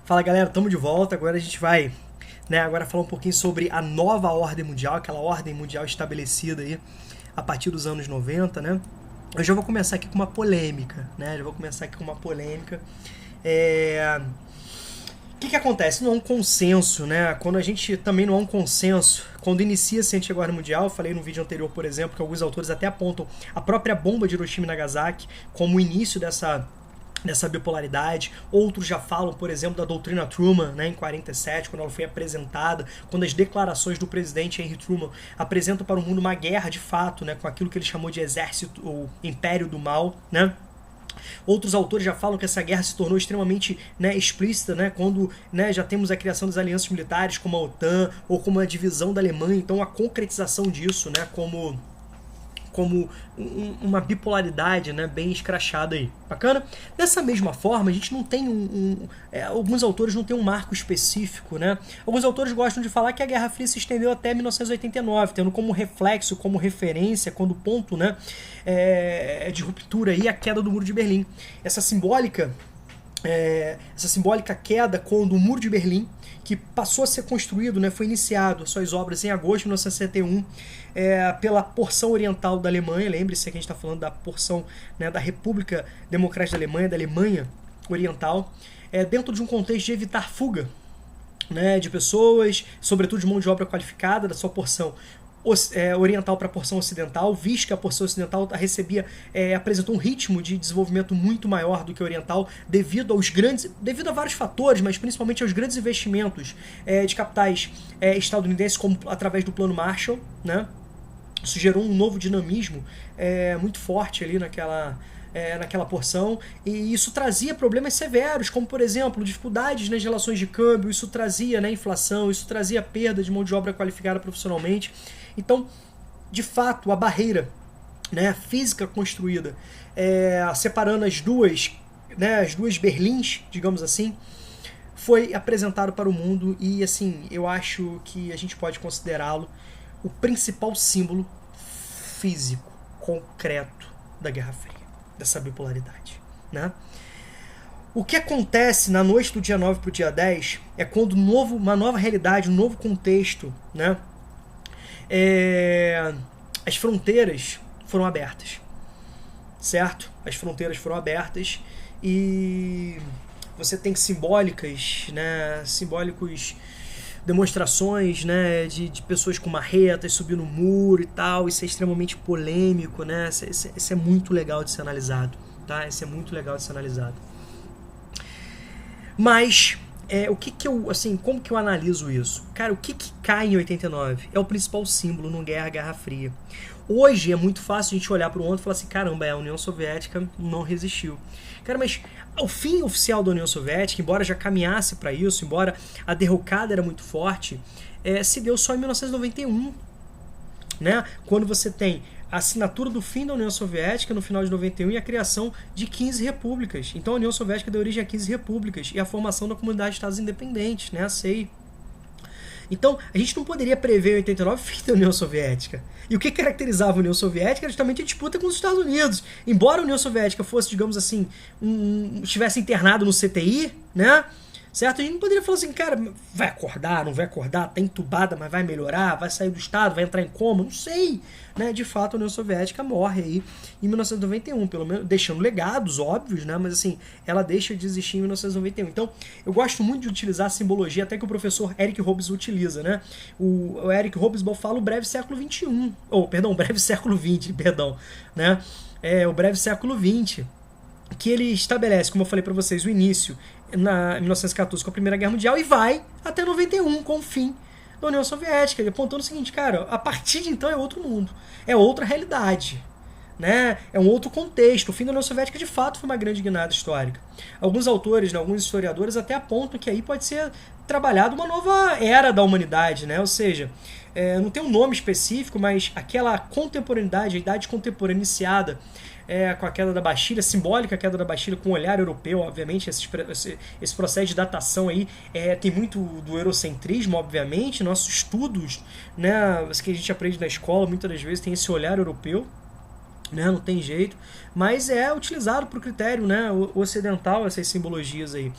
Fala galera, estamos de volta. Agora a gente vai agora falar um pouquinho sobre a nova ordem mundial, aquela ordem mundial estabelecida aí a partir dos anos 90, né? Eu já vou começar aqui com uma polêmica, né? O que acontece? Não há um consenso, né? Quando a gente também não há um consenso, quando inicia-se a Antiga Guerra Mundial, eu falei no vídeo anterior, por exemplo, que alguns autores até apontam a própria bomba de Hiroshima e Nagasaki como o início dessa bipolaridade. Outros já falam, por exemplo, da doutrina Truman, né, em 47, quando ela foi apresentada, quando as declarações do presidente Henry Truman apresentam para o mundo uma guerra de fato, né, com aquilo que ele chamou de exército ou império do mal, né? Outros autores já falam que essa guerra se tornou extremamente, né, explícita, né, quando, né, já temos a criação das alianças militares como a OTAN ou como a divisão da Alemanha. Então a concretização disso, né, como uma bipolaridade, né, bem escrachada aí. Bacana? Dessa mesma forma, a gente não tem alguns autores não têm um marco específico, né? Alguns autores gostam de falar que a Guerra Fria se estendeu até 1989, tendo como reflexo, como referência, quando ponto, né, de ruptura aí a queda do Muro de Berlim. Essa simbólica queda quando o Muro de Berlim, que passou a ser construído, né, foi iniciado suas obras em agosto de 1961, pela porção oriental da Alemanha. Lembre-se que a gente está falando da porção, né, da República Democrática da Alemanha Oriental, dentro de um contexto de evitar fuga, né, de pessoas, sobretudo de mão de obra qualificada, da sua porção oriental para a porção ocidental, visto que a porção ocidental apresentou um ritmo de desenvolvimento muito maior do que a oriental, devido a vários fatores, mas principalmente aos grandes investimentos de capitais estadunidenses, como através do Plano Marshall, né? Isso gerou um novo dinamismo muito forte ali naquela porção, e isso trazia problemas severos, como por exemplo dificuldades nas relações de câmbio, isso trazia, né, inflação, isso trazia perda de mão de obra qualificada profissionalmente. Então, de fato, a barreira, né, física construída, separando as duas Berlins, digamos assim, foi apresentado para o mundo, e assim, eu acho que a gente pode considerá-lo o principal símbolo físico, concreto da Guerra Fria, dessa bipolaridade, né? O que acontece na noite do dia 9 para o dia 10 é quando uma nova realidade, um novo contexto, né? As fronteiras foram abertas, certo? As fronteiras foram abertas e você tem simbólicos demonstrações, né, de pessoas com marretas subindo o muro e tal. Isso é extremamente polêmico, né? Isso é muito legal de ser analisado, tá? Isso é muito legal de ser analisado. Mas como que eu analiso isso? Cara, o que cai em 89? É o principal símbolo no Guerra Fria. Hoje é muito fácil a gente olhar para o outro e falar assim, caramba, a União Soviética não resistiu. Cara, mas o fim oficial da União Soviética, embora já caminhasse para isso, embora a derrocada era muito forte, se deu só em 1991, né? Quando você tem a assinatura do fim da União Soviética no final de 91 e a criação de 15 repúblicas. Então a União Soviética deu origem a 15 repúblicas e a formação da Comunidade de Estados Independentes, né, a CEI. Então a gente não poderia prever em 89 o fim da União Soviética. E o que caracterizava a União Soviética era justamente a disputa com os Estados Unidos. Embora a União Soviética fosse, digamos assim, estivesse internado no CTI, né? Certo? A gente não poderia falar assim, cara, vai acordar, não vai acordar, tá entubada, mas vai melhorar, vai sair do estado, vai entrar em coma, não sei. Né? De fato, a União Soviética morre aí em 1991, pelo menos deixando legados óbvios, né? Mas assim, ela deixa de existir em 1991. Então, eu gosto muito de utilizar a simbologia, até que o professor Eric Hobsbawm utiliza, né? O Eric Hobsbawm fala o breve século XXI, o breve século XX, né? O breve século XX, que ele estabelece, como eu falei para vocês, o início em 1914 com a Primeira Guerra Mundial e vai até 91 com o fim da União Soviética, ele apontando o seguinte, cara, a partir de então é outro mundo, é outra realidade, né? É um outro contexto. O fim da União Soviética de fato foi uma grande guinada histórica. Alguns autores, né, alguns historiadores até apontam que aí pode ser trabalhada uma nova era da humanidade, né? Ou seja, não tem um nome específico, mas aquela contemporaneidade, a idade contemporânea iniciada com a queda da Bastilha, simbólica queda da Bastilha, com o olhar europeu, obviamente, esse processo de datação aí tem muito do eurocentrismo, obviamente, nossos estudos, né, que a gente aprende na escola, muitas das vezes tem esse olhar europeu, né, não tem jeito, mas é utilizado para o critério, né, ocidental, essas simbologias aí.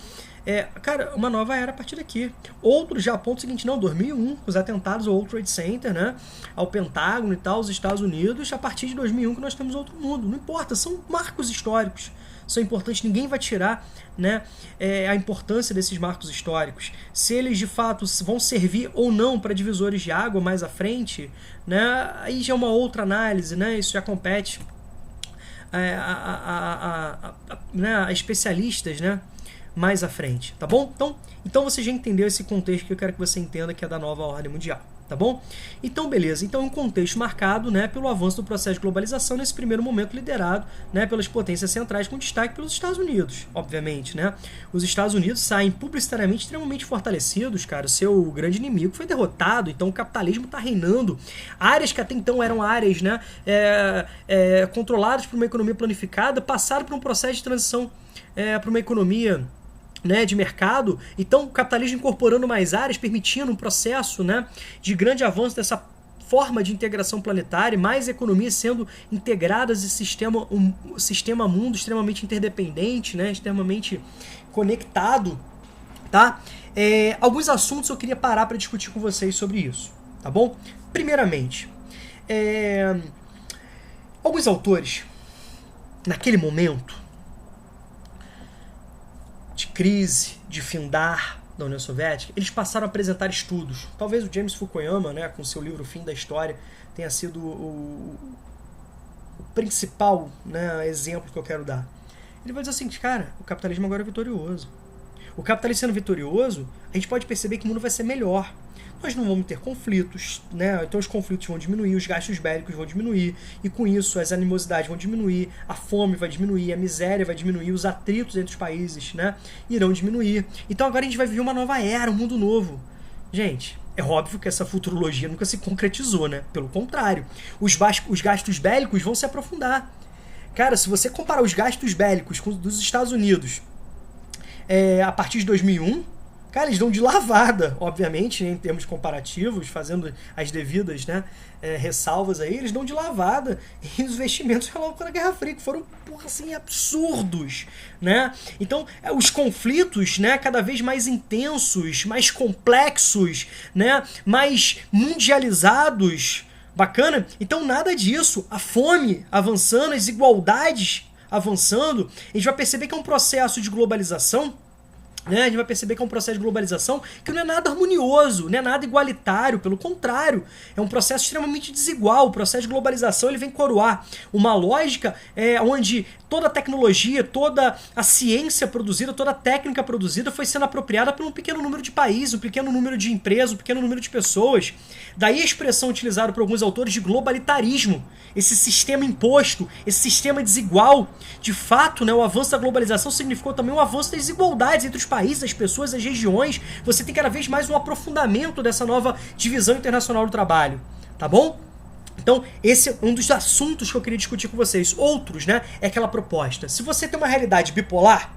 Cara, uma nova era a partir daqui. Outros já apontam o seguinte, não, 2001, os atentados ao World Trade Center, né, ao Pentágono e tal, os Estados Unidos, a partir de 2001 que nós temos outro mundo. Não importa, são marcos históricos. São importantes, ninguém vai tirar, né, a importância desses marcos históricos. Se eles de fato vão servir ou não para divisores de água mais à frente, né, aí já é uma outra análise, né, isso já compete a especialistas, né, mais à frente, tá bom? Então você já entendeu esse contexto que eu quero que você entenda, que é da nova ordem mundial, tá bom? Então, beleza. Então, um contexto marcado, né, pelo avanço do processo de globalização, nesse primeiro momento liderado, né, pelas potências centrais, com destaque pelos Estados Unidos, obviamente, né? Os Estados Unidos saem publicitariamente extremamente fortalecidos, cara. O seu grande inimigo foi derrotado, então o capitalismo está reinando. Áreas que até então eram áreas, né, controladas por uma economia planificada, passaram por um processo de transição para uma economia, né, de mercado. Então o capitalismo incorporando mais áreas, permitindo um processo, né, de grande avanço dessa forma de integração planetária, mais economias sendo integradas em sistema mundo extremamente interdependente, né, extremamente conectado, tá? Alguns assuntos eu queria parar para discutir com vocês sobre isso, tá bom? Primeiramente, alguns autores, naquele momento de crise, de findar da União Soviética, eles passaram a apresentar estudos. Talvez o James Fukuyama, né, com seu livro Fim da História, tenha sido o principal, né, exemplo que eu quero dar. Ele vai dizer assim, cara, o capitalismo agora é vitorioso. O capitalismo sendo vitorioso, a gente pode perceber que o mundo vai ser melhor. Nós não vamos ter conflitos, né? Então os conflitos vão diminuir, os gastos bélicos vão diminuir, e com isso as animosidades vão diminuir, a fome vai diminuir, a miséria vai diminuir, os atritos entre os países, né, irão diminuir. Então agora a gente vai viver uma nova era, um mundo novo. Gente, é óbvio que essa futurologia nunca se concretizou, né? Pelo contrário, os gastos bélicos vão se aprofundar. Cara, se você comparar os gastos bélicos dos Estados Unidos a partir de 2001, cara, eles dão de lavada, obviamente, né, em termos comparativos, fazendo as devidas, né, ressalvas aí, eles dão de lavada em investimentos relacionados à Guerra Fria, que foram, porra, assim, absurdos, né? Então, os conflitos, né, cada vez mais intensos, mais complexos, né, mais mundializados, bacana? Então, nada disso, a fome avançando, as desigualdades avançando, a gente vai perceber que é um processo de globalização, né? A gente vai perceber que é um processo de globalização que não é nada harmonioso, não é nada igualitário, pelo contrário, é um processo extremamente desigual. O processo de globalização ele vem coroar uma lógica onde toda a tecnologia, toda a ciência produzida, toda a técnica produzida foi sendo apropriada por um pequeno número de países, um pequeno número de empresas, um pequeno número de pessoas. Daí a expressão utilizada por alguns autores de globalitarismo, esse sistema imposto, esse sistema desigual. De fato, né, o avanço da globalização significou também um avanço das desigualdades entre os países, as pessoas, as regiões. Você tem cada vez mais um aprofundamento dessa nova divisão internacional do trabalho, tá bom? Então, esse é um dos assuntos que eu queria discutir com vocês. Outros, né, é aquela proposta. Se você tem uma realidade bipolar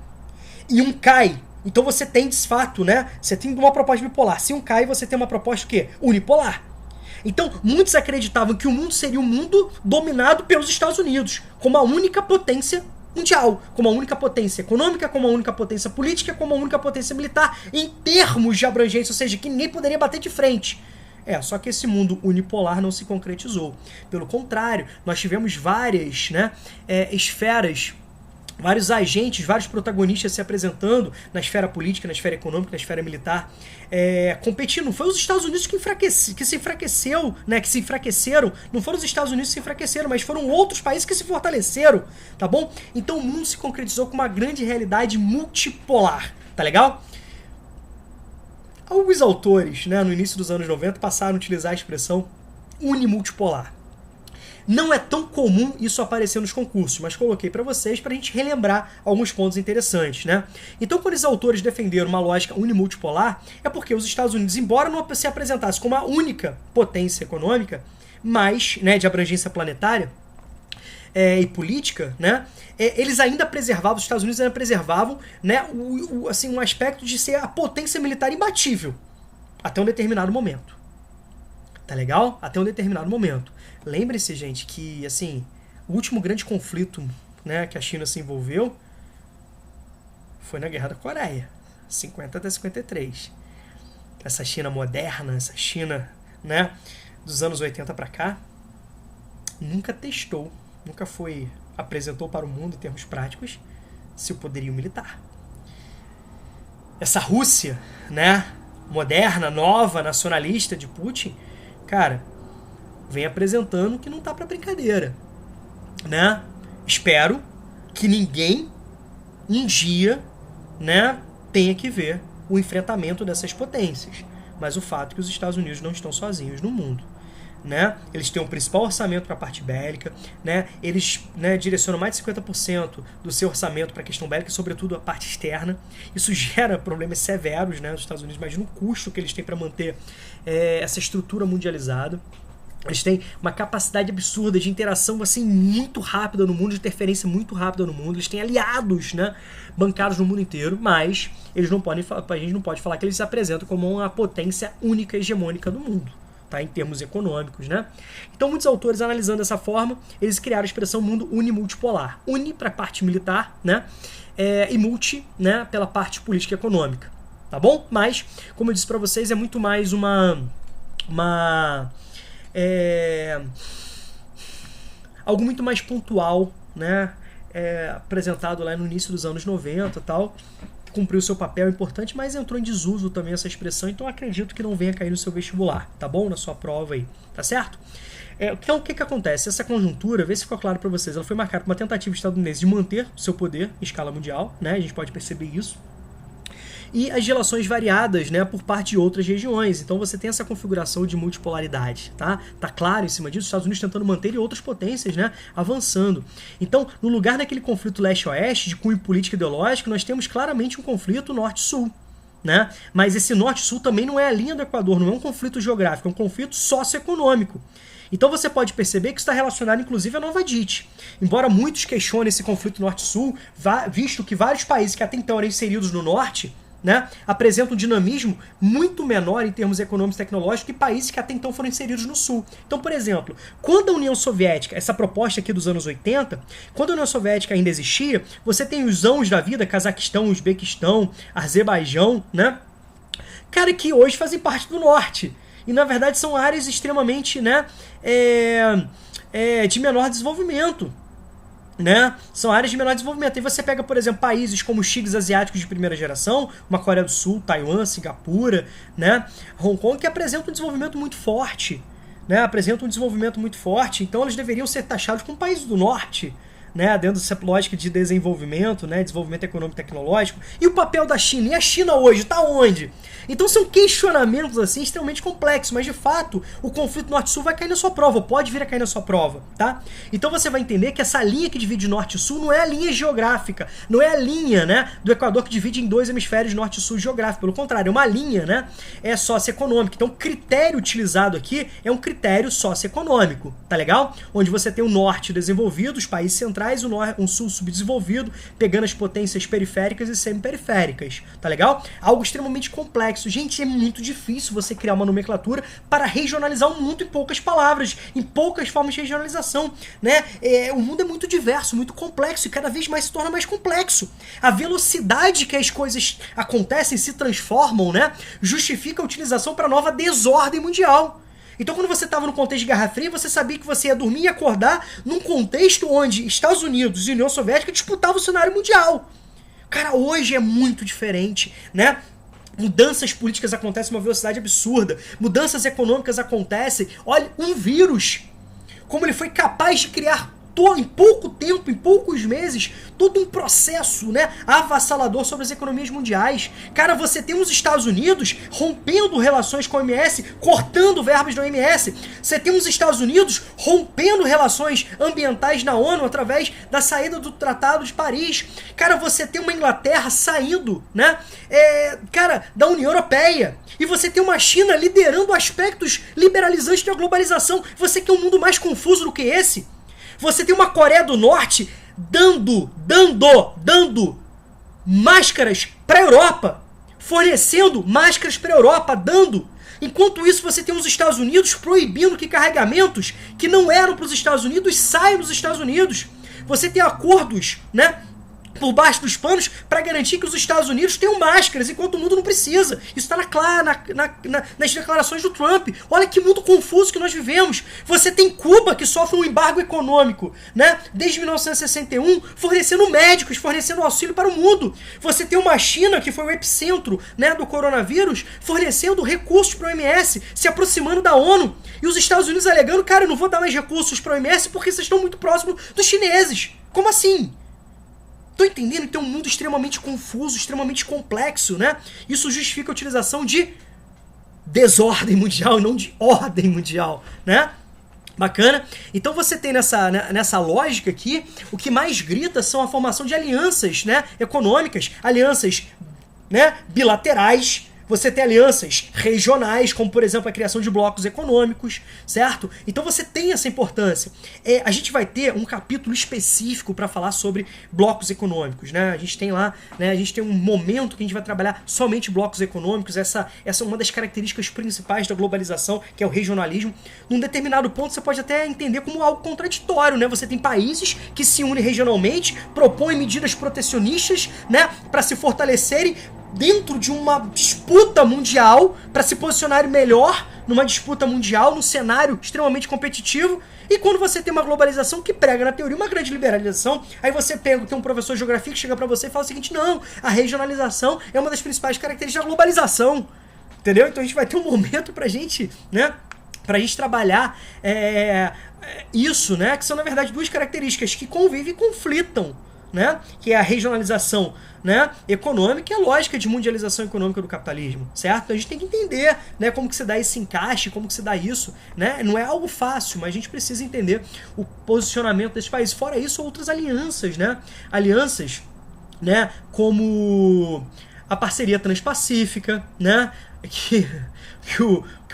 e um cai, então você tem, de fato, né, você tem uma proposta bipolar. Se um cai, você tem uma proposta o quê? Unipolar. Então, muitos acreditavam que o mundo seria um mundo dominado pelos Estados Unidos, como a única potência mundial, como a única potência econômica, como a única potência política, como a única potência militar, em termos de abrangência, ou seja, que ninguém poderia bater de frente. Só que esse mundo unipolar não se concretizou. Pelo contrário, nós tivemos várias, né, esferas, vários agentes, vários protagonistas se apresentando na esfera política, na esfera econômica, na esfera militar, competindo. Não foi os Estados Unidos que se enfraqueceu, né, que se enfraqueceram. Não foram os Estados Unidos que se enfraqueceram, mas foram outros países que se fortaleceram, tá bom? Então o mundo se concretizou com uma grande realidade multipolar, tá legal? Alguns autores, né, no início dos anos 90, passaram a utilizar a expressão unimultipolar. Não é tão comum isso aparecer nos concursos, mas coloquei para vocês para a gente relembrar alguns pontos interessantes, né? Então, quando os autores defenderam uma lógica unimultipolar, é porque os Estados Unidos, embora não se apresentasse como a única potência econômica, mas, né, de abrangência planetária e política, né, eles ainda preservavam, os Estados Unidos ainda preservavam, né, assim, um aspecto de ser a potência militar imbatível até um determinado momento. Tá legal? Até um determinado momento. Lembre-se, gente, que assim, o último grande conflito, né, que a China se envolveu foi na Guerra da Coreia. 50 até 53. Essa China moderna, essa China, né, dos anos 80 para cá, nunca testou, nunca apresentou para o mundo em termos práticos seu poderio militar. Essa Rússia, né, moderna, nova, nacionalista de Putin, cara, vem apresentando que não tá para brincadeira, né? Espero que ninguém um dia, né, tenha que ver o enfrentamento dessas potências. Mas o fato é que os Estados Unidos não estão sozinhos no mundo, né? Eles têm o principal orçamento para a parte bélica, né? Eles, né, direcionam mais de 50% do seu orçamento para a questão bélica, sobretudo a parte externa. Isso gera problemas severos, né, nos Estados Unidos. Imagina o custo que eles têm para manter essa estrutura mundializada. Eles têm uma capacidade absurda de interação assim, muito rápida no mundo, de interferência muito rápida no mundo. Eles têm aliados, né, bancados no mundo inteiro, mas eles não podem, a gente não pode falar que eles se apresentam como uma potência única e hegemônica do mundo, tá, em termos econômicos, né? Então, muitos autores, analisando dessa forma, eles criaram a expressão mundo unimultipolar. Uni para a parte militar, né, e multi, né, pela parte política e econômica, tá bom? Mas, como eu disse para vocês, é muito mais algo muito mais pontual, né, apresentado lá no início dos anos 90 e tal, cumpriu seu papel importante, mas entrou em desuso também essa expressão, então acredito que não venha cair no seu vestibular, tá bom? Na sua prova aí, tá certo? Então, o que acontece? Essa conjuntura, vê se ficou claro para vocês, ela foi marcada por uma tentativa estadunidense de manter seu poder em escala mundial, né, a gente pode perceber isso, e as relações variadas, né, por parte de outras regiões. Então você tem essa configuração de multipolaridade, tá? Tá claro em cima disso, os Estados Unidos tentando manter e outras potências, né, avançando. Então, no lugar daquele conflito leste-oeste, de cunho político e ideológico, nós temos claramente um conflito norte-sul, né? Mas esse norte-sul também não é a linha do Equador, não é um conflito geográfico, é um conflito socioeconômico. Então você pode perceber que está relacionado inclusive à Nova Dite. Embora muitos questionem esse conflito norte-sul, visto que vários países que até então eram inseridos no norte, né, apresenta um dinamismo muito menor em termos econômicos e tecnológicos que países que até então foram inseridos no Sul. Então, por exemplo, quando a União Soviética, essa proposta aqui dos anos 80, quando a União Soviética ainda existia, você tem os ãos da vida, Cazaquistão, Uzbequistão, Azerbaijão, né, cara, que hoje fazem parte do Norte. E, na verdade, são áreas extremamente, né, de menor desenvolvimento. Né? São áreas de menor desenvolvimento. E você pega, por exemplo, países como os tigres asiáticos de primeira geração, uma Coreia do Sul, Taiwan, Singapura, né? Hong Kong, que apresentam um desenvolvimento muito forte, né? Apresentam um desenvolvimento muito forte, então eles deveriam ser taxados como países do norte, né? Dentro dessa lógica de desenvolvimento, né? Desenvolvimento econômico e tecnológico. E o papel da China? E a China hoje? Está onde? Então são questionamentos assim extremamente complexos, mas de fato o conflito norte-sul vai cair na sua prova, pode vir a cair na sua prova, tá? Então você vai entender que essa linha que divide norte e sul não é a linha geográfica, não é a linha, né, do Equador que divide em dois hemisférios norte e sul geográfico, pelo contrário, é uma linha, né, socioeconômica. Então o critério utilizado aqui é um critério socioeconômico, tá legal? Onde você tem o norte desenvolvido, os países centrais, um sul subdesenvolvido, pegando as potências periféricas e semiperiféricas, tá legal? Algo extremamente complexo. Gente, é muito difícil você criar uma nomenclatura para regionalizar o mundo em poucas palavras, em poucas formas de regionalização, né? O mundo é muito diverso, muito complexo e cada vez mais se torna mais complexo. A velocidade que as coisas acontecem, se transformam, né, justifica a utilização para nova desordem mundial. Então, quando você estava no contexto de Guerra Fria, você sabia que você ia dormir e acordar num contexto onde Estados Unidos e União Soviética disputavam o cenário mundial. Cara, hoje é muito diferente, né? Mudanças políticas acontecem a uma velocidade absurda. Mudanças econômicas acontecem. Olha, um vírus, como ele foi capaz de criar em pouco tempo, em poucos meses, todo um processo, né, avassalador sobre as economias mundiais. Cara, você tem os Estados Unidos rompendo relações com a OMS, cortando verbas da OMS. Você tem os Estados Unidos rompendo relações ambientais na ONU através da saída do Tratado de Paris. Cara, você tem uma Inglaterra saindo, né, da União Europeia. E você tem uma China liderando aspectos liberalizantes da globalização. Você quer um mundo mais confuso do que esse? Você tem uma Coreia do Norte dando máscaras para a Europa, fornecendo máscaras para a Europa, dando. Enquanto isso, você tem os Estados Unidos proibindo que carregamentos que não eram para os Estados Unidos saiam dos Estados Unidos. Você tem acordos, né, por baixo dos panos para garantir que os Estados Unidos tenham máscaras, enquanto o mundo não precisa. Isso está nas declarações do Trump. Olha que mundo confuso que nós vivemos. Você tem Cuba, que sofre um embargo econômico, né, desde 1961, fornecendo médicos, fornecendo auxílio para o mundo. Você tem uma China, que foi o epicentro, né, do coronavírus, fornecendo recursos para a OMS, se aproximando da ONU. E os Estados Unidos alegando, cara, eu não vou dar mais recursos para a OMS porque vocês estão muito próximos dos chineses. Como assim? Tô entendendo? Então é um mundo extremamente confuso, extremamente complexo, né? Isso justifica a utilização de desordem mundial e não de ordem mundial, né? Bacana? Então você tem nessa lógica aqui, o que mais grita são a formação de alianças, né, econômicas, alianças, né, bilaterais. Você tem alianças regionais, como por exemplo a criação de blocos econômicos, certo? Então você tem essa importância. A gente vai ter um capítulo específico para falar sobre blocos econômicos, né? A gente tem lá, né? A gente tem um momento que a gente vai trabalhar somente blocos econômicos. Essa é uma das características principais da globalização, que é o regionalismo. Num determinado ponto você pode até entender como algo contraditório, né? Você tem países que se unem regionalmente, propõem medidas protecionistas, né, para se fortalecerem dentro de uma disputa mundial, para se posicionar melhor numa disputa mundial, num cenário extremamente competitivo. E quando você tem uma globalização que prega na teoria uma grande liberalização, aí você tem um professor de geografia que chega para você e fala o seguinte: não, a regionalização é uma das principais características da globalização, entendeu? Então a gente vai ter um momento pra gente, né, pra gente trabalhar isso, né, que são na verdade duas características que convivem e conflitam, né, que é a regionalização, né, econômica e a lógica de mundialização econômica do capitalismo, certo? Então a gente tem que entender, né, como que se dá esse encaixe, como que se dá isso, né? Não é algo fácil, mas a gente precisa entender o posicionamento desses países. Fora isso, outras alianças, né? Alianças, né, como a parceria transpacífica, né, que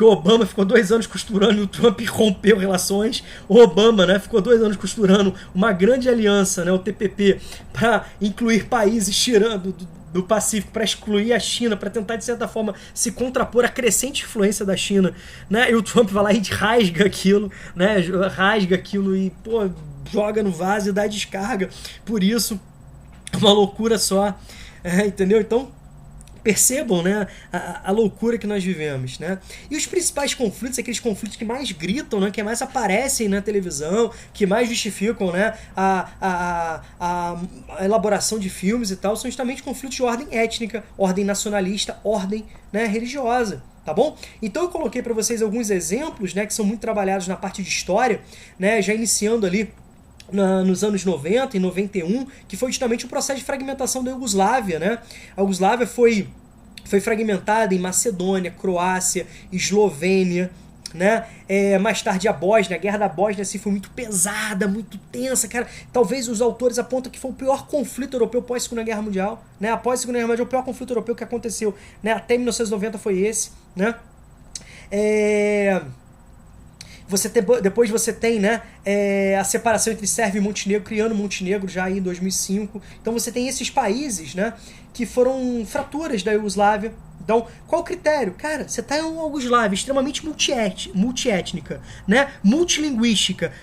o Obama ficou 2 anos costurando e o Trump rompeu relações. O Obama, né, ficou 2 anos costurando uma grande aliança, né, o TPP, para incluir países tirando do Pacífico, para excluir a China, para tentar, de certa forma, se contrapor à crescente influência da China, né, e o Trump vai lá e rasga aquilo, né, e, pô, joga no vaso e dá descarga. Por isso, é uma loucura só, entendeu? Então, percebam, né, a loucura que nós vivemos, né? E os principais conflitos, aqueles conflitos que mais gritam, né, que mais aparecem na televisão, que mais justificam, né, a elaboração de filmes e tal, são justamente conflitos de ordem étnica, ordem nacionalista, ordem, né, religiosa. Tá bom? Então eu coloquei para vocês alguns exemplos, né, que são muito trabalhados na parte de história, né, já iniciando ali nos anos 90 e 91, que foi justamente o processo de fragmentação da Iugoslávia, né? A Iugoslávia foi fragmentada em Macedônia, Croácia, Eslovênia, né? Mais tarde a Bósnia, a guerra da Bósnia assim, foi muito pesada, muito tensa, cara. Talvez os autores apontam que foi o pior conflito europeu pós-Segunda Guerra Mundial, né? Após a Segunda Guerra Mundial, o pior conflito europeu que aconteceu, né? Até 1990 foi esse, né? Depois você tem, né, a separação entre Sérvia e Montenegro, criando Montenegro já aí em 2005. Então você tem esses países, né, que foram fraturas da Iugoslávia. Então, qual o critério? Cara, você está em uma Iugoslávia extremamente multiétnica, né, multilinguística,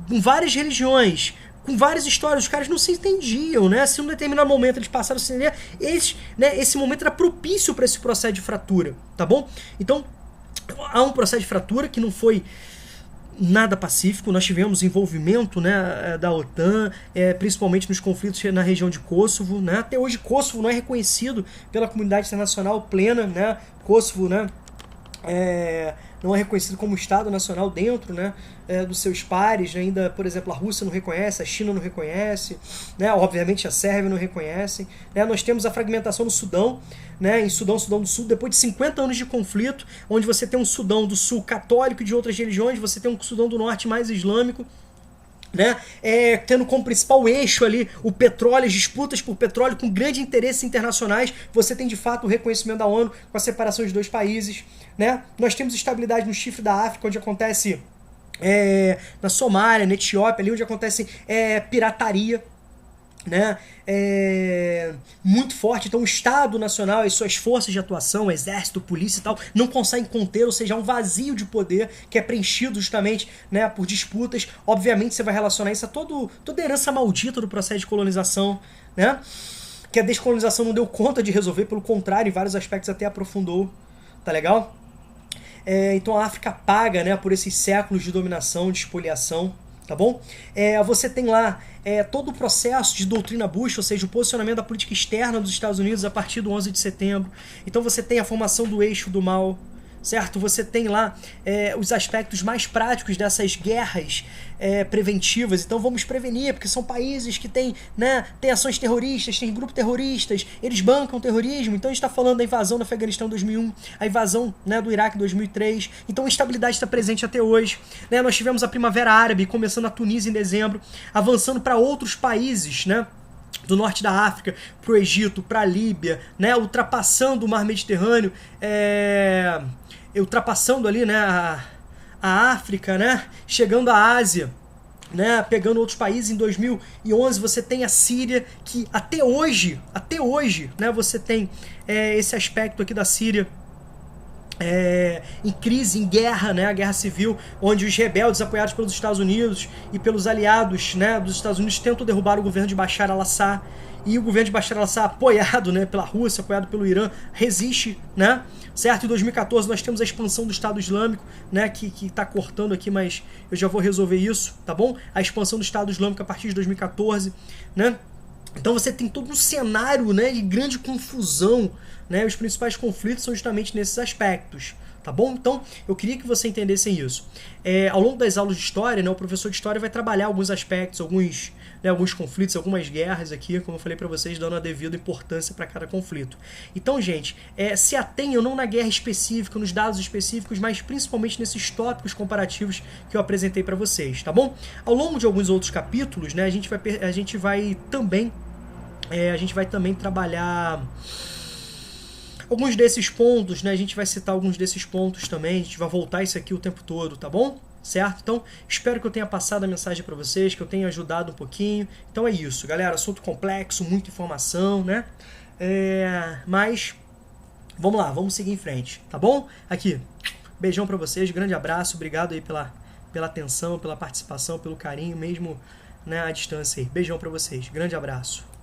com várias religiões, com várias histórias. Os caras não se entendiam, né? Se em um determinado momento eles passaram a se entender, esse momento era propício para esse processo de fratura, tá bom? Então, há um processo de fratura que não foi nada pacífico. Nós tivemos envolvimento, né, da OTAN, principalmente nos conflitos na região de Kosovo, né? Até hoje Kosovo não é reconhecido pela comunidade internacional plena, né? Kosovo, né, não é reconhecido como Estado nacional dentro, né, dos seus pares, né? Ainda, por exemplo, a Rússia não reconhece, a China não reconhece, né? Obviamente a Sérvia não reconhece, né? Nós temos a fragmentação no Sudão, né? Em Sudão do Sul, depois de 50 anos de conflito, onde você tem um Sudão do Sul católico e de outras religiões, você tem um Sudão do Norte mais islâmico, né? Tendo como principal eixo ali o petróleo, as disputas por petróleo com grandes interesses internacionais. Você tem de fato o reconhecimento da ONU com a separação dos dois países, né? Nós temos estabilidade no chifre da África, onde acontece na Somália, na Etiópia, ali onde acontece pirataria, né? Muito forte. Então o Estado Nacional, as suas forças de atuação, exército, polícia e tal, não conseguem conter, ou seja, há um vazio de poder que é preenchido justamente, né, por disputas. Obviamente você vai relacionar isso a toda a herança maldita do processo de colonização, né? Que a descolonização não deu conta de resolver, pelo contrário, em vários aspectos até aprofundou, tá legal? Então a África paga, né, por esses séculos de dominação, de espoliação, tá bom? Você tem lá todo o processo de doutrina Bush, ou seja, o posicionamento da política externa dos Estados Unidos a partir do 11 de setembro. Então você tem a formação do eixo do mal, certo? Você tem lá os aspectos mais práticos dessas guerras preventivas. Então vamos prevenir, porque são países que têm, né, tem ações terroristas, tem grupos terroristas, eles bancam terrorismo. Então a gente está falando da invasão do Afeganistão em 2001, a invasão, né, do Iraque em 2003. Então a instabilidade está presente até hoje, né? Nós tivemos a Primavera Árabe começando na Tunísia em dezembro, avançando para outros países, né, do norte da África, para o Egito, para a Líbia, né, ultrapassando o Mar Mediterrâneo, ultrapassando ali, né, a África, né, chegando à Ásia, né, pegando outros países. Em 2011 você tem a Síria, que até hoje, né, você tem esse aspecto aqui da Síria em crise, em guerra, né, a guerra civil, onde os rebeldes apoiados pelos Estados Unidos e pelos aliados, né, dos Estados Unidos tentam derrubar o governo de Bashar al-Assad, e o governo de Bashar al-Assad, apoiado, né, pela Rússia, apoiado pelo Irã, resiste, né, certo? Em 2014 nós temos a expansão do Estado Islâmico, né, que tá cortando aqui, mas eu já vou resolver isso, tá bom? A expansão do Estado Islâmico a partir de 2014, né? Então você tem todo um cenário, né, de grande confusão, né? Os principais conflitos são justamente nesses aspectos, tá bom? Então eu queria que você entendesse isso. Ao longo das aulas de história, né, o professor de história vai trabalhar alguns aspectos, alguns conflitos, algumas guerras aqui, como eu falei para vocês, dando a devida importância para cada conflito. Então, gente, se atenham não na guerra específica, nos dados específicos, mas principalmente nesses tópicos comparativos que eu apresentei para vocês, tá bom? Ao longo de alguns outros capítulos, né, a gente vai também trabalhar alguns desses pontos, né? A gente vai citar alguns desses pontos também, a gente vai voltar isso aqui o tempo todo, tá bom? Certo? Então, espero que eu tenha passado a mensagem para vocês, que eu tenha ajudado um pouquinho. Então é isso, galera, assunto complexo, muita informação, né? Mas, vamos lá, vamos seguir em frente, tá bom? Aqui, beijão para vocês, grande abraço, obrigado aí pela atenção, pela participação, pelo carinho, mesmo, né, à distância aí. Beijão para vocês, grande abraço.